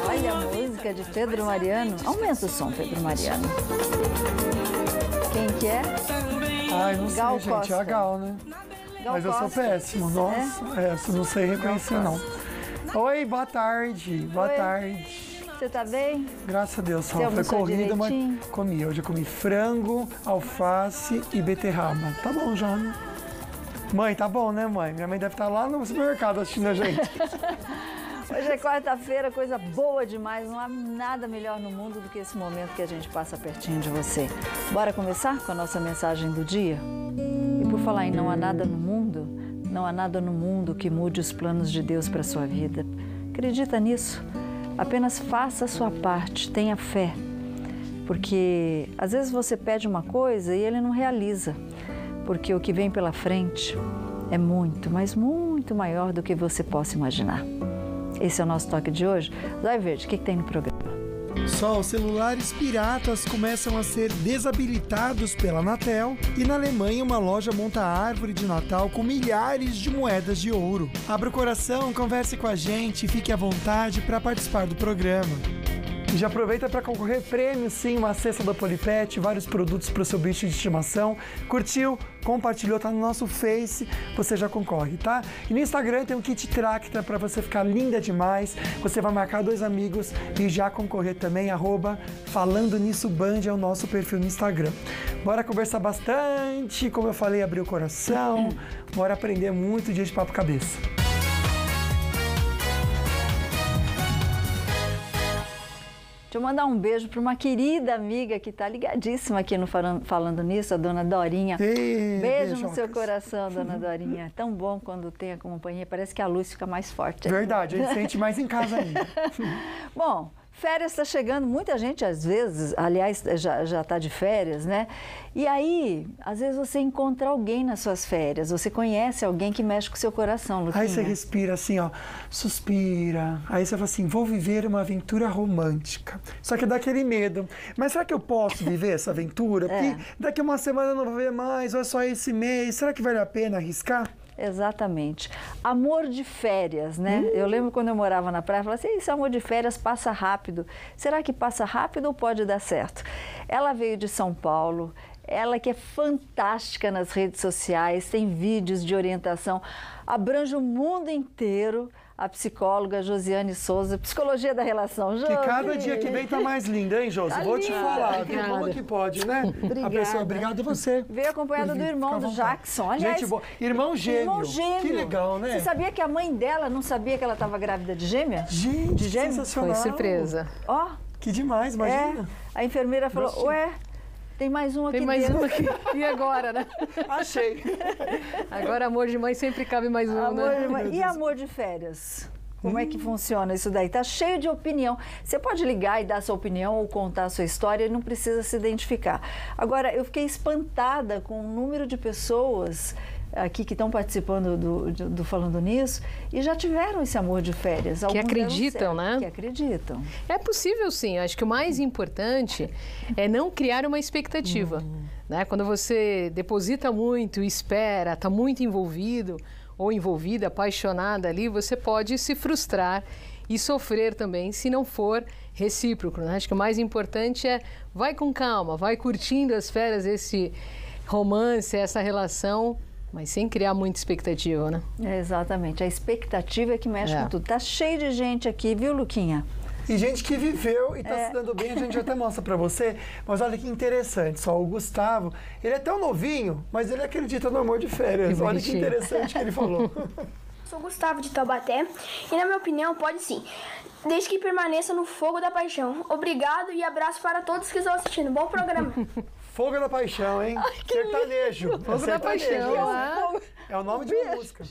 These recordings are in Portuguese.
Olha a música de Pedro Mariano. Aumenta o som, Pedro Mariano. Quem que é? Ai, não Gal sei, gente. Costa. É a Gal, né? Gal Mas eu sou Costa. péssimo. Nossa, essa eu não sei reconhecer, não. Oi, boa tarde. Boa Oi. tarde. Você tá bem? Graças a Deus, só Você foi almoçou corrida, mas direitinho? comi. Hoje eu comi frango, alface e beterraba. Tá bom já, né? Mãe, tá bom, né, mãe? Minha mãe deve estar lá no supermercado assistindo a gente. Hoje é quarta-feira, coisa boa demais. Não há nada melhor no mundo do que esse momento que a gente passa pertinho de você. Bora começar com a nossa mensagem do dia? E por falar em não há nada no mundo, não há nada no mundo que mude os planos de Deus para a sua vida. Acredita nisso? Apenas faça a sua parte, tenha fé. Porque às vezes você pede uma coisa e ele não realiza. Porque o que vem pela frente é muito, mas muito maior do que você possa imaginar. Esse é o nosso toque de hoje. Zóia Verde, o que tem no programa? Só os celulares piratas começam a ser desabilitados pela Anatel e na Alemanha uma loja monta árvore de Natal com milhares de moedas de ouro. Abra o coração, converse com a gente e fique à vontade para participar do programa. E já aproveita para concorrer prêmios, sim, uma cesta da Polipet, vários produtos para o seu bicho de estimação. Curtiu? Compartilhou, tá no nosso Face, você já concorre, tá? E no Instagram tem um kit Tracta para você ficar linda demais. Você vai marcar 2 amigos e já concorrer também, @Falando Nisso Band é o nosso perfil no Instagram. Bora conversar bastante, como eu falei, abrir o coração, bora aprender muito dia de papo cabeça. Deixa eu mandar um beijo para uma querida amiga que está ligadíssima aqui no Falando Nisso, a dona Dorinha. Ei, Beijo no seu beijocas. coração, dona Dorinha. É tão bom quando tem a companhia, parece que a luz fica mais forte. Verdade, a gente sente mais em casa ainda. Bom, férias está chegando, muita gente às vezes, aliás, já está de férias, né? E aí, às vezes você encontra alguém nas suas férias, você conhece alguém que mexe com o seu coração, Luquinha. Aí você respira assim, ó, suspira. Aí você fala assim, vou viver uma aventura romântica. Só que dá aquele medo. Mas será que eu posso viver essa aventura? Porque daqui a uma semana eu não vou ver mais, ou é só esse mês. Será que vale a pena arriscar? Exatamente. Amor de férias, né? Eu lembro quando eu morava na praia, eu falava assim, esse amor de férias passa rápido. Será que passa rápido ou pode dar certo? Ela veio de São Paulo, ela que é fantástica nas redes sociais, tem vídeos de orientação, abrange o mundo inteiro. A psicóloga Josiane Souza, Psicologia da Relação. Que cada dia que vem tá mais linda, hein, Josi? Tá Vou te linda. falar, viu? Como que pode, né? Obrigada. A pessoa, obrigado a você. Veio acompanhada do irmão do Jackson. Aliás, gente boa. Irmão gêmeo. Irmão gêmeo. Que legal, né? Você sabia que a mãe dela não sabia que ela estava grávida de gêmea? Gente, de gêmeo? sensacional. Foi surpresa. Ó, Que demais, imagina. a enfermeira falou, Gostei. ué, tem mais um aqui Tem mais dentro. um aqui. E agora, né? Achei. Agora, amor de mãe sempre cabe mais um, Amor né? de mãe. E amor de férias? Como é que funciona isso daí? Tá cheio de opinião. Você pode ligar e dar sua opinião ou contar a sua história e não precisa se identificar. Agora, eu fiquei espantada com o número de pessoas aqui que estão participando do Falando Nisso e já tiveram esse amor de férias. Alguns acreditam, deram certo, né? Que acreditam. É possível, sim. Acho que o mais importante é não criar uma expectativa. Né? Quando você deposita muito, espera, está muito envolvido ou envolvida, apaixonada ali, você pode se frustrar e sofrer também se não for recíproco. Né? Acho que o mais importante é vai com calma, vai curtindo as férias, esse romance, essa relação, mas sem criar muita expectativa, né? Exatamente. A expectativa é que mexe com tudo. Tá cheio de gente aqui, viu, Luquinha? E gente que viveu e tá se dando bem, a gente até mostra pra você. Mas olha que interessante, só o Gustavo, ele é tão novinho, mas ele acredita no amor de férias. Que Olha que bonitinho. interessante que ele falou. Sou Gustavo de Taubaté e, na minha opinião, pode sim, desde que permaneça no fogo da paixão. Obrigado e abraço para todos que estão assistindo. Bom programa. Fogo da Paixão, hein? Sertanejo. Fogo da Paixão, É o nome de uma música.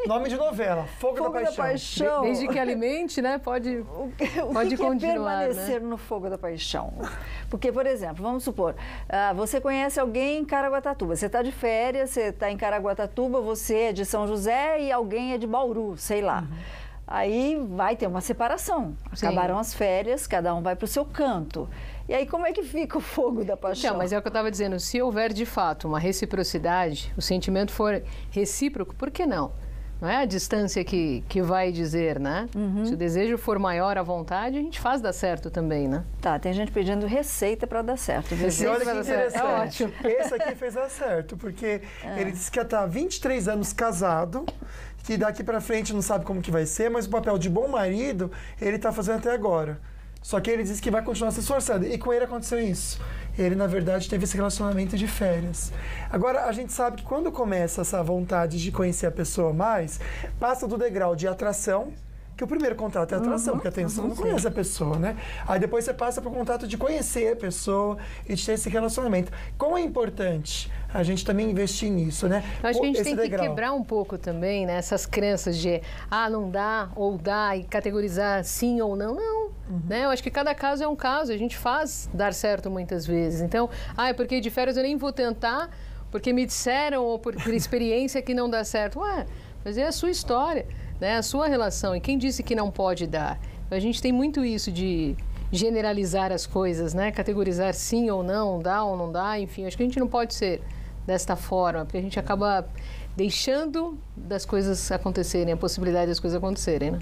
Nome de novela, Fogo da Paixão. Desde que alimente, né? Pode O que continuar, é permanecer no fogo da paixão? Porque, por exemplo, vamos supor, você conhece alguém em Caraguatatuba, você está de férias, você está em Caraguatatuba, você é de São José e alguém é de Bauru, sei lá. Aí vai ter uma separação. Sim. Acabaram as férias, cada um vai para o seu canto. E aí como é que fica o fogo da paixão? Então, mas é o que eu estava dizendo, se houver de fato uma reciprocidade, o sentimento for recíproco, por que não? Não é a distância que vai dizer, né? Se o desejo for maior, a vontade, a gente faz dar certo também, né? Tá, tem gente pedindo receita para dar certo. E olha que interessante. É ótimo. Esse aqui fez dar certo, porque ele disse que está há 23 anos casado, que daqui para frente não sabe como que vai ser, mas o papel de bom marido ele está fazendo até agora. Só que ele disse que vai continuar se esforçando. E com ele aconteceu isso. Ele, na verdade, teve esse relacionamento de férias. Agora, a gente sabe que quando começa essa vontade de conhecer a pessoa mais, passa do degrau de atração, que o primeiro contato é atração, porque atenção, não conhece a pessoa, né? Aí depois você passa para o contato de conhecer a pessoa e de ter esse relacionamento. Como é importante a gente também investir nisso, né? Eu acho que a gente tem que quebrar um pouco também, né? Essas crenças de, não dá, ou dá, e categorizar sim ou não. Não, né? Eu acho que cada caso é um caso, a gente faz dar certo muitas vezes. Então, é porque de férias eu nem vou tentar, porque me disseram, ou por experiência que não dá certo. Mas é a sua história, né? A sua relação. E quem disse que não pode dar? A gente tem muito isso de generalizar as coisas, né? Categorizar sim ou não, dá ou não dá, enfim. Acho que a gente não pode ser desta forma, porque a gente acaba deixando das coisas acontecerem, a possibilidade das coisas acontecerem, né?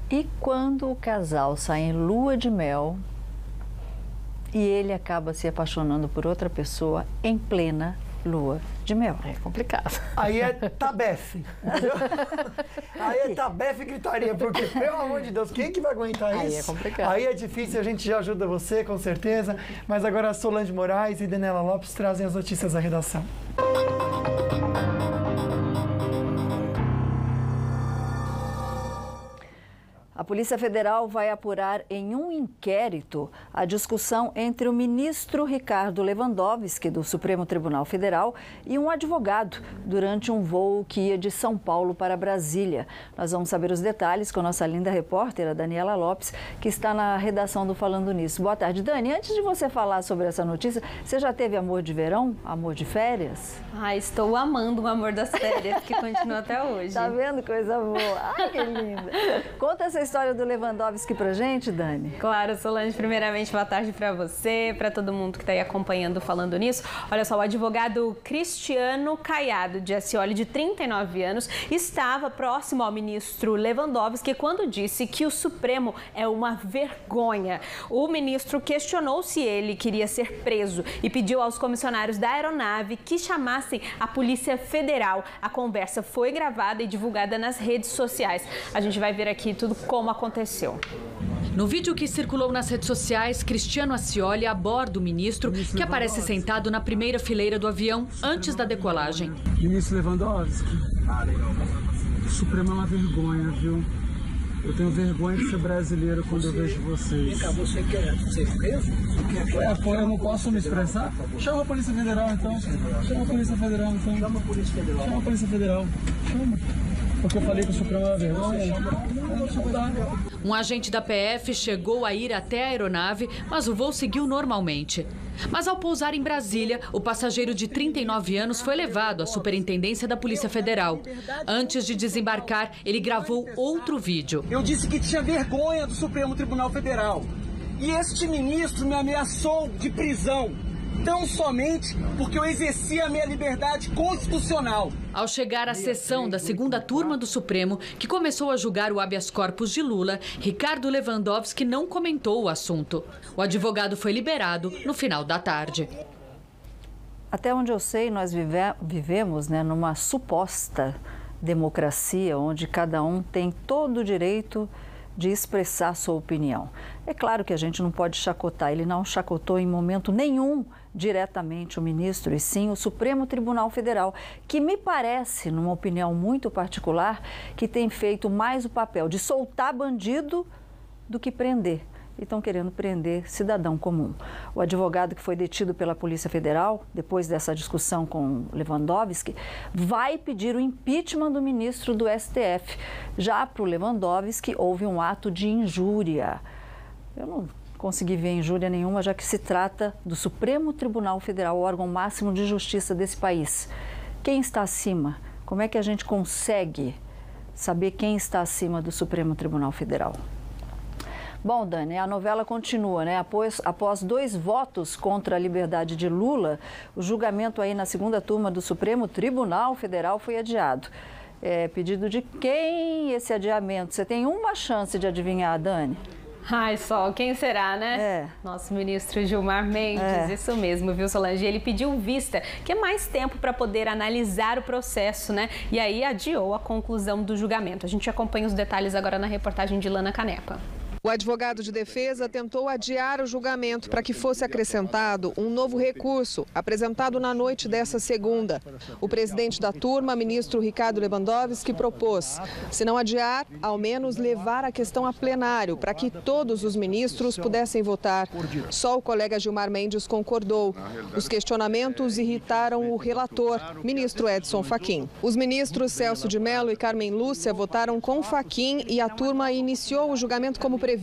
E quando o casal sai em lua de mel e ele acaba se apaixonando por outra pessoa em plena lua de mel? É complicado. Aí é tabefe, entendeu? Aí é tabefe e gritaria, porque, pelo amor de Deus, quem que vai aguentar isso? Aí é complicado. Aí é difícil, a gente já ajuda você, com certeza. Mas agora a Solange Moraes e Daniela Lopes trazem as notícias da redação. A Polícia Federal vai apurar em um inquérito a discussão entre o ministro Ricardo Lewandowski, do Supremo Tribunal Federal, e um advogado durante um voo que ia de São Paulo para Brasília. Nós vamos saber os detalhes com a nossa linda repórter, a Daniela Lopes, que está na redação do Falando Nisso. Boa tarde, Dani. Antes de você falar sobre essa notícia, você já teve amor de verão? Amor de férias? Estou amando o amor das férias, que continua até hoje. Tá vendo? Coisa boa. Ai, que linda. Conta essa história do Lewandowski pra gente, Dani. Claro, Solange, primeiramente, boa tarde para você, para todo mundo que está aí acompanhando Falando Nisso. Olha só, o advogado Cristiano Caiado de Scioli, de 39 anos, estava próximo ao ministro Lewandowski quando disse que o Supremo é uma vergonha. O ministro questionou se ele queria ser preso e pediu aos comissionários da aeronave que chamassem a Polícia Federal. A conversa foi gravada e divulgada nas redes sociais. A gente vai ver aqui tudo como aconteceu. No vídeo que circulou nas redes sociais, Cristiano Scioli aborda o ministro, que aparece sentado na primeira fileira do avião antes da decolagem. Ministro Lewandowski, o Supremo é uma vergonha, viu? Eu tenho vergonha de ser brasileiro quando eu vejo vocês. Você quer ser preso? Eu não posso me expressar? Chama a Polícia Federal, então. Chama a Polícia Federal, então. Chama a Polícia Federal. Chama a Polícia Federal. Chama. Porque eu falei que o Supremo é uma vergonha. Um agente da PF chegou a ir até a aeronave, mas o voo seguiu normalmente. Mas ao pousar em Brasília, o passageiro de 39 anos foi levado à Superintendência da Polícia Federal. Antes de desembarcar, ele gravou outro vídeo. Eu disse que tinha vergonha do Supremo Tribunal Federal. E este ministro me ameaçou de prisão, tão somente porque eu exerci a minha liberdade constitucional. Ao chegar à sessão da segunda turma do Supremo, que começou a julgar o habeas corpus de Lula, Ricardo Lewandowski não comentou o assunto. O advogado foi liberado no final da tarde. Até onde eu sei, nós vivemos, né, numa suposta democracia, onde cada um tem todo o direito de expressar sua opinião. É claro que a gente não pode chacotar, ele não chacotou em momento nenhum diretamente o ministro, e sim o Supremo Tribunal Federal, que me parece, numa opinião muito particular, que tem feito mais o papel de soltar bandido do que prender. E estão querendo prender cidadão comum. O advogado que foi detido pela Polícia Federal, depois dessa discussão com Lewandowski, vai pedir o impeachment do ministro do STF. Já para o Lewandowski, houve um ato de injúria. Eu não consegui ver injúria nenhuma, já que se trata do Supremo Tribunal Federal, o órgão máximo de justiça desse país. Quem está acima? Como é que a gente consegue saber quem está acima do Supremo Tribunal Federal? Bom, Dani, a novela continua, né? Após 2 votos contra a liberdade de Lula, o julgamento aí na segunda turma do Supremo Tribunal Federal foi adiado. Pedido de quem esse adiamento? Você tem uma chance de adivinhar, Dani? Ai, Sol, quem será, né? Nosso ministro Gilmar Mendes, isso mesmo, viu, Solange? Ele pediu vista, que é mais tempo para poder analisar o processo, né? E aí adiou a conclusão do julgamento. A gente acompanha os detalhes agora na reportagem de Lana Canepa. O advogado de defesa tentou adiar o julgamento para que fosse acrescentado um novo recurso, apresentado na noite dessa segunda. O presidente da turma, ministro Ricardo Lewandowski, propôs, se não adiar, ao menos levar a questão a plenário, para que todos os ministros pudessem votar. Só o colega Gilmar Mendes concordou. Os questionamentos irritaram o relator, ministro Edson Fachin. Os ministros Celso de Mello e Carmen Lúcia votaram com Fachin e a turma iniciou o julgamento como previsto.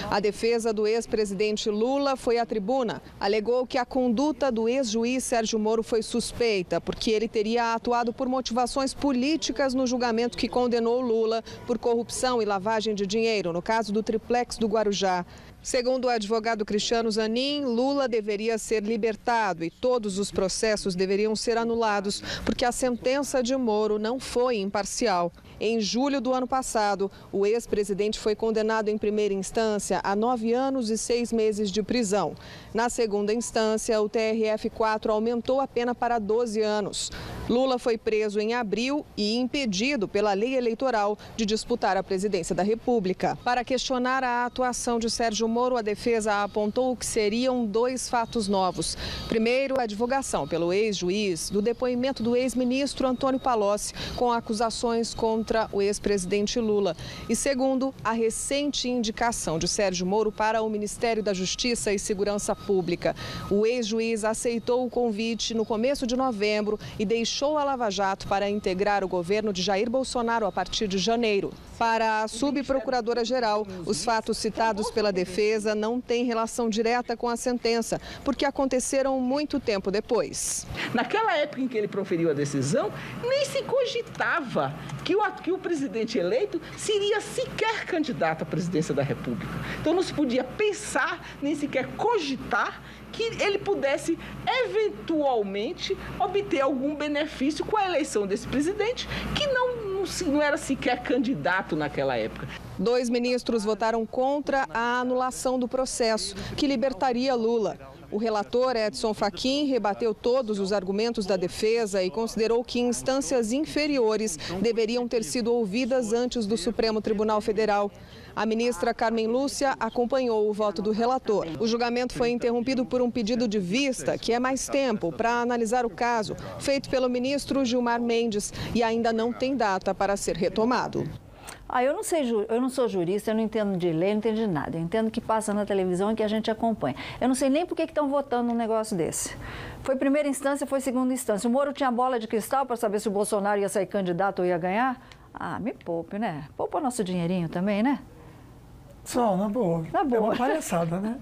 A defesa do ex-presidente Lula foi à tribuna. Alegou que a conduta do ex-juiz Sérgio Moro foi suspeita, porque ele teria atuado por motivações políticas no julgamento que condenou Lula por corrupção e lavagem de dinheiro, no caso do triplex do Guarujá. Segundo o advogado Cristiano Zanin, Lula deveria ser libertado e todos os processos deveriam ser anulados, porque a sentença de Moro não foi imparcial. Em julho do ano passado, o ex-presidente foi condenado em primeira instância a 9 anos e 6 meses de prisão. Na segunda instância, o TRF4 aumentou a pena para 12 anos. Lula foi preso em abril e impedido pela lei eleitoral de disputar a presidência da República. Para questionar a atuação de Sérgio Moro, a defesa apontou que seriam 2 fatos novos. Primeiro, a divulgação pelo ex-juiz do depoimento do ex-ministro Antônio Palocci com acusações contra o ex-presidente Lula. E segundo, a recente indicação de Sérgio Moro para o Ministério da Justiça e Segurança Pública. O ex-juiz aceitou o convite no começo de novembro e deixou a Lava Jato para integrar o governo de Jair Bolsonaro a partir de janeiro. Para a subprocuradora-geral, os fatos citados pela defesa não têm relação direta com a sentença, porque aconteceram muito tempo depois. Naquela época em que ele proferiu a decisão, nem se cogitava que o presidente eleito seria sequer candidato à presidência da República. Então não se podia pensar, nem sequer cogitar que ele pudesse eventualmente obter algum benefício com a eleição desse presidente, que não era sequer candidato naquela época. 2 ministros votaram contra a anulação do processo, que libertaria Lula. O relator Edson Fachin rebateu todos os argumentos da defesa e considerou que instâncias inferiores deveriam ter sido ouvidas antes do Supremo Tribunal Federal. A ministra Carmen Lúcia acompanhou o voto do relator. O julgamento foi interrompido por um pedido de vista, que é mais tempo, para analisar o caso, feito pelo ministro Gilmar Mendes, e ainda não tem data para ser retomado. Eu não sou jurista, eu não entendo de lei, não entendo de nada. Eu entendo que passa na televisão e que a gente acompanha. Eu não sei nem por que estão votando num negócio desse. Foi primeira instância, foi segunda instância. O Moro tinha bola de cristal para saber se o Bolsonaro ia sair candidato ou ia ganhar? Me poupe, né? Poupa nosso dinheirinho também, né? Só, na boa. Na boa. É uma palhaçada, né?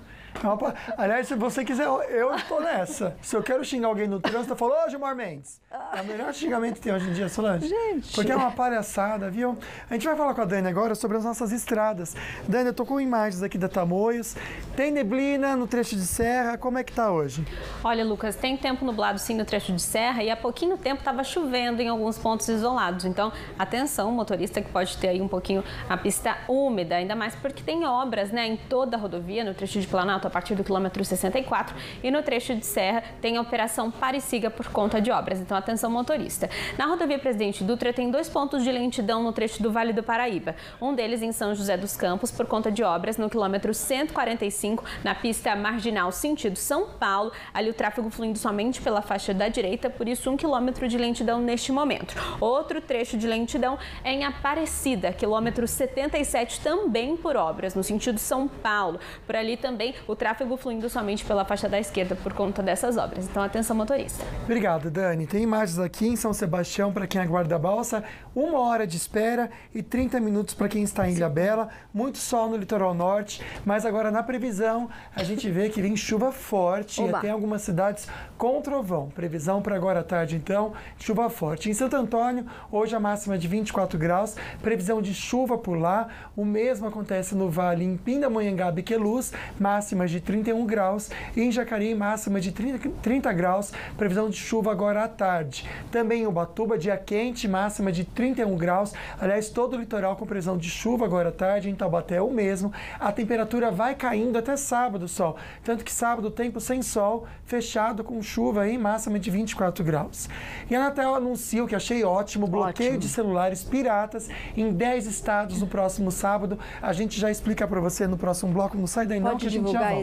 Aliás, se você quiser, eu estou nessa. Se eu quero xingar alguém no trânsito, eu falo, ô Gilmar Mendes. É o melhor xingamento que tem hoje em dia, Solange. Gente. Porque é uma palhaçada, viu? A gente vai falar com a Dani agora sobre as nossas estradas. Dani, eu tô com imagens aqui da Tamoios. Tem neblina no trecho de serra, como é que tá hoje? Olha, Lucas, tem tempo nublado sim no trecho de serra e há pouquinho tempo estava chovendo em alguns pontos isolados. Então, atenção, motorista que pode ter aí um pouquinho a pista úmida, ainda mais porque tem obras, né, em toda a rodovia, no trecho de Planalto a partir do quilômetro 64 e no trecho de serra tem a operação Pare e Siga por conta de obras. Então, atenção motorista. Na rodovia Presidente Dutra tem 2 pontos de lentidão no trecho do Vale do Paraíba. Um deles em São José dos Campos por conta de obras no quilômetro 145 na pista marginal sentido São Paulo. Ali o tráfego fluindo somente pela faixa da direita, por isso 1 quilômetro de lentidão neste momento. Outro trecho de lentidão é em Aparecida, quilômetro 77, também por obras no sentido São Paulo. Por ali também o tráfego fluindo somente pela faixa da esquerda por conta dessas obras. Então, atenção motorista. Obrigado, Dani. Tem imagens aqui em São Sebastião para quem aguarda a balsa, 1 hora de espera e 30 minutos para quem está em Ilhabela. Muito sol no litoral norte, mas agora na previsão a gente vê que vem chuva forte e até em algumas cidades com trovão. Previsão para agora à tarde, então, chuva forte. Em Santo Antônio, hoje a máxima de 24 graus, previsão de chuva por lá. O mesmo acontece no Vale, em Pindamonhangaba e Queluz, máxima máxima de 31 graus. E em Jacareí, máxima de 30 graus. Previsão de chuva agora à tarde. Também em Ubatuba, dia quente, máxima de 31 graus. Aliás, todo o litoral com previsão de chuva agora à tarde. Em Taubaté é o mesmo. A temperatura vai caindo até sábado só. Tanto que sábado, tempo sem sol, fechado com chuva aí, máxima de 24 graus. E a Anatel anuncia o que achei ótimo, bloqueio de celulares piratas em 10 estados no próximo sábado. A gente já explica para você no próximo bloco. Não sai daí não, que a gente já volta.